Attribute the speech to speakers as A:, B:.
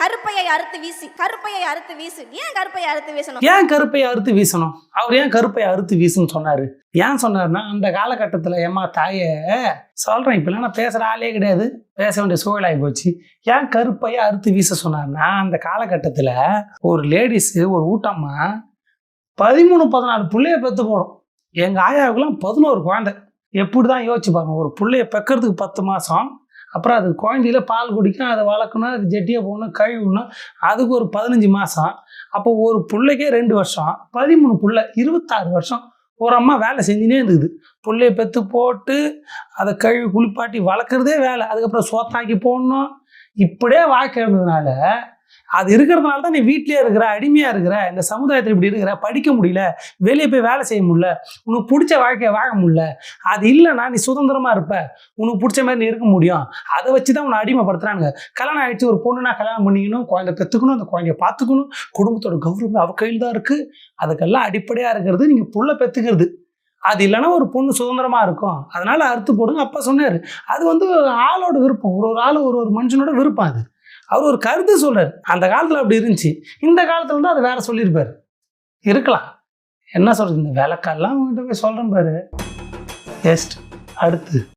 A: கருப்பையை அறுத்து வீசு, கருப்பையை அறுத்து வீசு. ஏன் கருப்பையை அறுத்து வீசணும்?
B: ஏன் கருப்பையை அறுத்து வீசணும்? அவர் ஏன் கருப்பையை அறுத்து வீசுன்னு சொன்னாரு? ஏன் சொன்னாருன்னா, அந்த காலகட்டத்துல ஏமா தாயே சொல்றேன், இப்பெல்லாம் நான் பேசுற ஆளே கிடையாது, பேச வேண்டிய சூழலாகி போச்சு. ஏன் கருப்பையை அறுத்து வீச சொன்னார்னா, அந்த காலகட்டத்துல ஒரு லேடிஸ், ஒரு ஊட்டம்மா 13-14 பிள்ளைய பெற்று போடும். எங்க ஆயாவுக்குலாம் 11 குழந்தை. எப்படிதான் யோசிச்சு பாருங்க, ஒரு பிள்ளைய பெக்கிறதுக்கு 10 மாசம், அப்புறம் அது குழந்தையில பால் குடிக்கும், அதை வளர்க்கணும், அது ஜெட்டியை போகணும், கழுவணும், அதுக்கு ஒரு 15 மாதம். அப்போ ஒரு பிள்ளைக்கே 2 வருஷம், 13 பிள்ளை, 26 வருஷம் ஒரு அம்மா வேலை செஞ்சுனே இருக்குது. பிள்ளைய பெற்று போட்டு அதை கழுவி குளிப்பாட்டி வளர்க்குறதே வேலை. அதுக்கப்புறம் சோத்தாக்கி போடணும். இப்படியே வாழ்க்கை இருந்ததுனால, அது இருக்கிறதுனால தான் நீ வீட்டிலே இருக்கிற, அடிமையாக இருக்கிற, இந்த சமுதாயத்தில் இப்படி இருக்கிற, படிக்க முடியல, வெளியே போய் வேலை செய்ய முடியல, உனக்கு பிடிச்ச வாழ்க்கையை வாழ முடியல. அது இல்லைன்னா நீ சுதந்திரமாக இருப்ப, உனக்கு பிடிச்ச மாதிரி நீ இருக்க முடியும். அதை வச்சு தான் உன்னை அடிமைப்படுத்துறானுங்க. கல்யாணம் ஆகிடுச்சு, ஒரு பொண்ணுனா கல்யாணம் பண்ணிக்கணும், குழந்தை பெற்றுக்கணும், அந்த குழந்தைய பார்த்துக்கணும், குடும்பத்தோட கௌரவம் அவ கையில் தான் இருக்குது. அதுக்கெல்லாம் அடிப்படையாக இருக்கிறது நீங்கள் புள்ள பெற்றுக்கிறது. அது இல்லைன்னா ஒரு பொண்ணு சுதந்திரமாக இருக்கும், அதனால அறுத்து போடுங்க அப்பா சொன்னார். அது ஆளோட விருப்பம், ஒரு ஆள் ஒரு மனுஷனோட விருப்பம். அது அவர் ஒரு கருத்து சொல்றாரு. அந்த காலத்தில் அப்படி இருந்துச்சு, இந்த காலத்துல வந்து அதை வேற சொல்லியிருப்பாரு. இருக்கலாம், என்ன சொல்றது, இந்த விளக்கெல்லாம் உங்ககிட்ட போய் சொல்றேன் பாரு. அடுத்து